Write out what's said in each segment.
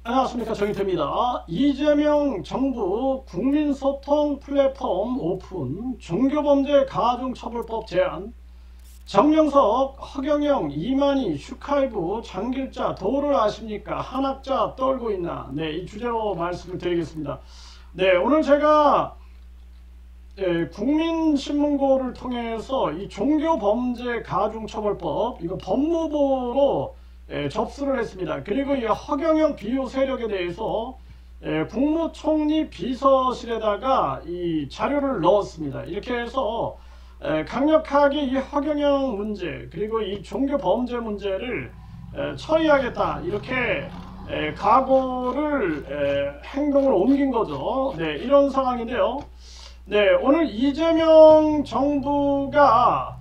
안녕하십니까, 정의태입니다. 이재명 정부 국민소통 플랫폼 오픈, 종교범죄 가중처벌법 제안, 정명석, 허경영, 이만희, 슈카이브, 장길자, 도를 아십니까? 한학자 떨고 있나? 네, 이 주제로 말씀을 드리겠습니다. 네, 오늘 제가 국민신문고를 통해서 이 종교범죄 가중처벌법, 이거 법무부로 접수를 했습니다. 그리고 이 허경영 비호 세력에 대해서 국무총리 비서실에다가 이 자료를 넣었습니다. 이렇게 해서 강력하게 이 허경영 문제 그리고 이 종교범죄 문제를 처리하겠다, 이렇게 각오를 행동을 옮긴 거죠. 네, 이런 상황인데요. 네, 오늘 이재명 정부가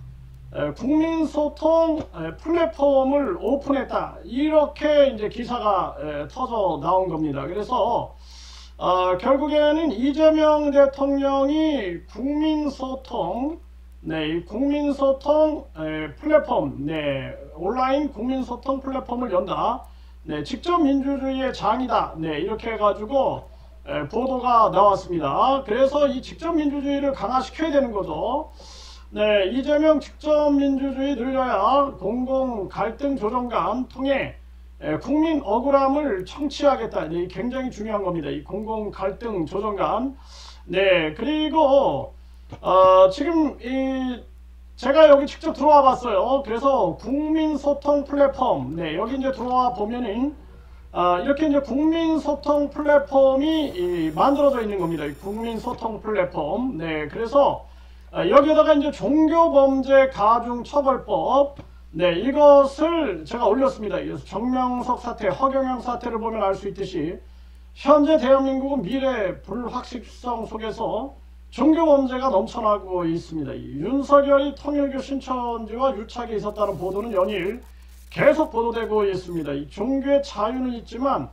국민소통 플랫폼을 오픈했다, 이렇게 이제 기사가 터져 나온 겁니다. 그래서 결국에는 이재명 대통령이 국민소통, 이 국민소통 플랫폼, 온라인 국민소통 플랫폼을 연다. 직접 민주주의의 장이다. 이렇게 해가지고 보도가 나왔습니다. 그래서 이 직접 민주주의를 강화시켜야 되는 거죠. 이재명 직접 민주주의 늘려야 공공 갈등 조정관 통해 국민 억울함을 청취하겠다. 이 굉장히 중요한 겁니다. 이 공공 갈등 조정관. 그리고 지금 제가 여기 직접 들어와 봤어요. 그래서 국민소통 플랫폼, 여기 이제 들어와 보면은 이렇게 이제 국민소통 플랫폼이 만들어져 있는 겁니다. 국민소통 플랫폼. 그래서 여기에다가 이제 종교범죄 가중처벌법, 이것을 제가 올렸습니다. 그래서 정명석 사태, 허경영 사태를 보면 알 수 있듯이 현재 대한민국은 미래 불확실성 속에서 종교범죄가 넘쳐나고 있습니다. 윤석열이 통일교 신천지와 유착이 있었다는 보도는 연일 계속 보도되고 있습니다. 이 종교의 자유는 있지만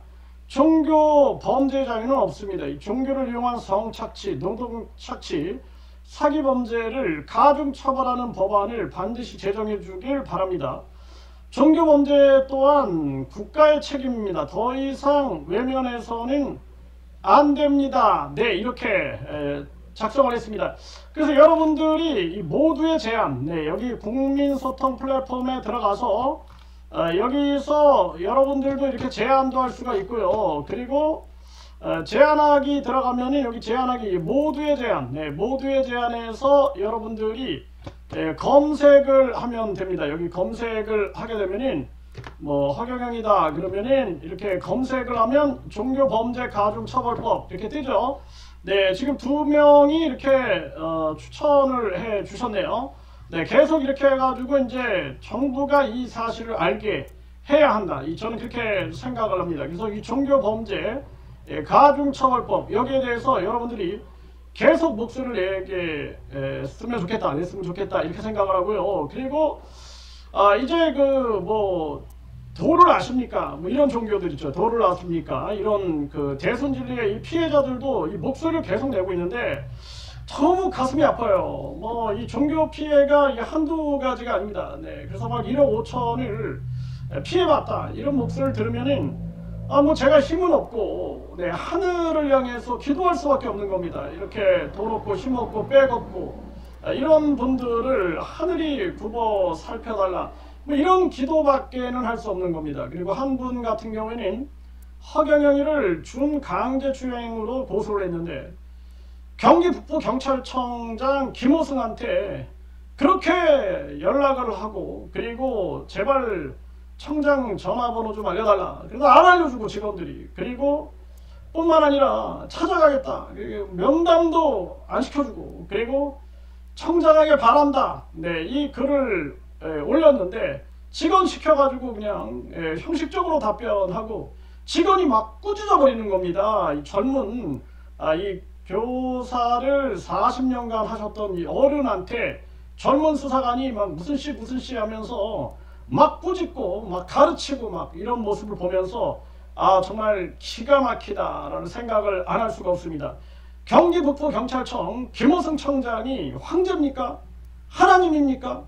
종교 범죄 자유는 없습니다. 이 종교를 이용한 성착취, 노동착취, 사기 범죄를 가중 처벌하는 법안을 반드시 제정해 주길 바랍니다. 종교 범죄 또한 국가의 책임입니다. 더 이상 외면해서는 안 됩니다. 이렇게 작성을 했습니다. 그래서 여러분들이 이 모두의 제안, 여기 국민소통 플랫폼에 들어가서 여기서 여러분들도 이렇게 제안도 할 수가 있고요. 그리고 제안하기 들어가면은 여기 제안하기 모두의 제안, 모두의 제안에서 여러분들이 검색을 하면 됩니다. 여기 검색을 하게 되면은 뭐 허경영이다 그러면은 이렇게 검색을 하면 종교범죄 가중처벌법 이렇게 뜨죠. 지금 2명이 이렇게 추천을 해 주셨네요. 계속 이렇게 해가지고 이제 정부가 이 사실을 알게 해야 한다. 저는 그렇게 생각을 합니다. 그래서 이 종교범죄 가중처벌법, 여기에 대해서 여러분들이 계속 목소리를 냈으면 좋겠다, 이렇게 생각을 하고요. 그리고 이제 도를 아십니까? 뭐 이런 종교들 있죠. 도를 아십니까? 이런 대순진리의 이 피해자들도 이 목소리를 계속 내고 있는데 너무 가슴이 아파요. 이 종교 피해가 한두 가지가 아닙니다. 그래서 막 1억 5천을 피해봤다, 이런 목소리를 들으면은 제가 힘은 없고 하늘을 향해서 기도할 수밖에 없는 겁니다. 이렇게 돈 없고 힘 없고 빽 없고 이런 분들을 하늘이 굽어 살펴달라, 이런 기도밖에는 할 수 없는 겁니다. 그리고 한 분 같은 경우에는 허경영이를 준강제추행으로 고소를 했는데 경기 북부경찰청장 김호승한테 그렇게 연락을 하고, 그리고 제발 청장 전화번호 좀 알려달라, 그래서 안 알려주고 직원들이, 그리고 뿐만 아니라 찾아가겠다, 면담도 안 시켜주고, 그리고 청장에게 바란다, 이 글을 올렸는데 직원 시켜가지고 그냥 형식적으로 답변하고 직원이 막 꾸짖어 버리는 겁니다. 이 젊은 이 교사를 40년간 하셨던 이 어른한테 젊은 수사관이 막 무슨 씨 하면서 막 꾸짖고 막 가르치고 막 이런 모습을 보면서 정말 기가 막히다라는 생각을 안 할 수가 없습니다. 경기 북부경찰청 김호승 청장이 황제입니까? 하나님입니까?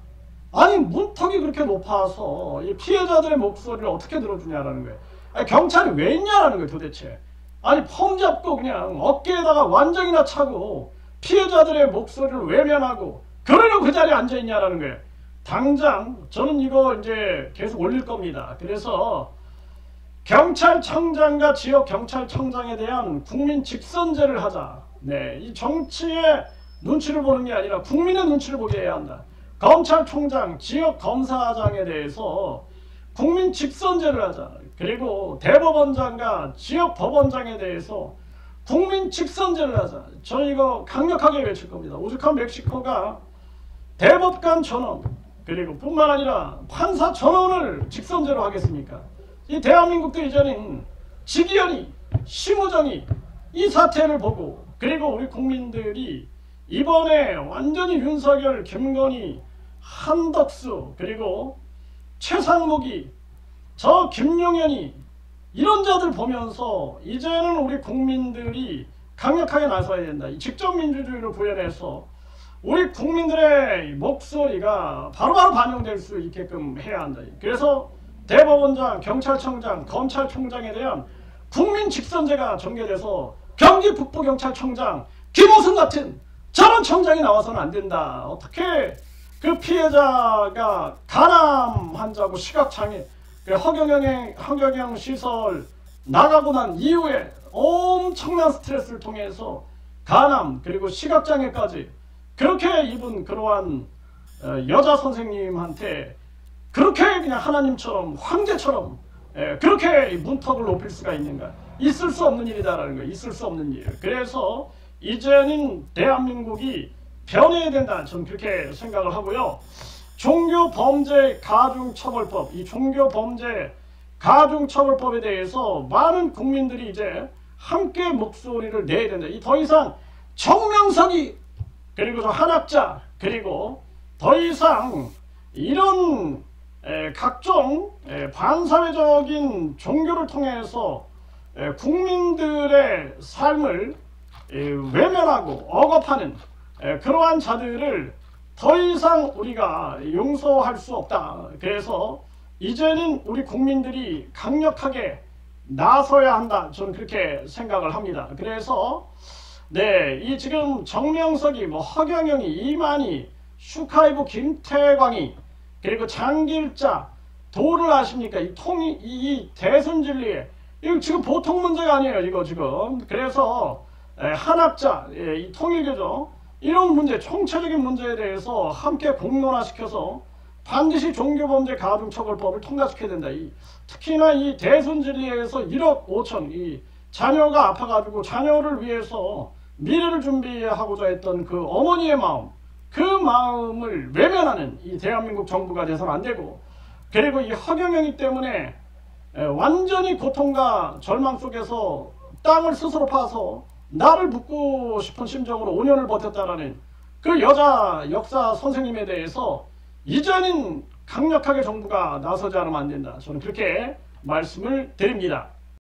아니 문턱이 그렇게 높아서 이 피해자들의 목소리를 어떻게 들어주냐라는 거예요. 아니, 경찰이 왜 있냐라는 거예요 도대체. 아니 폼 잡고 그냥 어깨에다가 완전히나 차고 피해자들의 목소리를 외면하고 그러려고 그 자리에 앉아있냐라는 거예요. 당장 저는 이거 이제 계속 올릴 겁니다. 그래서 경찰청장과 지역경찰청장에 대한 국민 직선제를 하자. 네, 이 정치의 눈치를 보는 게 아니라 국민의 눈치를 보게 해야 한다. 검찰총장, 지역검사장에 대해서 국민 직선제를 하자. 그리고 대법원장과 지역법원장에 대해서 국민 직선제를 하자. 저는 이거 강력하게 외칠 겁니다. 오죽하면 멕시코가 대법관 전원 그리고 뿐만 아니라 판사 전원을 직선제로 하겠습니까? 이 대한민국도 이제는 직위원이 심우정이 이 사태를 보고 그리고 우리 국민들이 이번에 완전히 윤석열, 김건희, 한덕수 그리고 최상목이 저 김용현이 이런 자들 보면서 이제는 우리 국민들이 강력하게 나서야 된다. 이 직접민주주의를 구현해서 우리 국민들의 목소리가 바로바로 반영될 수 있게끔 해야 한다. 그래서 대법원장, 경찰청장, 검찰총장에 대한 국민 직선제가 전개돼서 경기 북부경찰청장 김호승 같은 저런 청장이 나와서는 안 된다. 어떻게 그 피해자가 간암 환자고 시각장애 허경영 시설 나가고 난 이후에 엄청난 스트레스를 통해서 간암 그리고 시각장애까지 그렇게 입은 그러한 여자 선생님한테 그렇게 그냥 하나님처럼 황제처럼 그렇게 문턱을 높일 수가 있는가? 있을 수 없는 일이다라는 거예요. 있을 수 없는 일. 그래서 이제는 대한민국이 변해야 된다. 저는 그렇게 생각을 하고요. 종교범죄 가중처벌법, 이 종교범죄 가중처벌법에 대해서 많은 국민들이 이제 함께 목소리를 내야 된다. 이 더 이상 정명석이 그리고 저 한학자 그리고 더 이상 이런 각종 반사회적인 종교를 통해서 국민들의 삶을 외면하고 억압하는 그러한 자들을 더 이상 우리가 용서할 수 없다. 그래서 이제는 우리 국민들이 강력하게 나서야 한다. 저는 그렇게 생각을 합니다. 그래서 네, 이 지금 정명석이 뭐 허경영이 이만희 슈카이브 김태광이 그리고 장길자 도를 아십니까? 이 대선 진리에 이거 지금 보통 문제가 아니에요. 이거 지금 그래서 한학자 이 통일교죠. 이런 문제 총체적인 문제에 대해서 함께 공론화시켜서 반드시 종교범죄 가중처벌법을 통과시켜야 된다. 특히나 이 대선 진리에서 1억 5천 이 자녀가 아파가지고 자녀를 위해서 미래를 준비하고자 했던 그 어머니의 마음 그 마음을 외면하는 이 대한민국 정부가 돼서는 안 되고 그리고 이 허경영이 때문에 완전히 고통과 절망 속에서 땅을 스스로 파서 나를 묻고 싶은 심정으로 5년을 버텼다라는 그 여자 역사 선생님에 대해서 이제는 강력하게 정부가 나서지 않으면 안 된다. 저는 그렇게 말씀을 드립니다.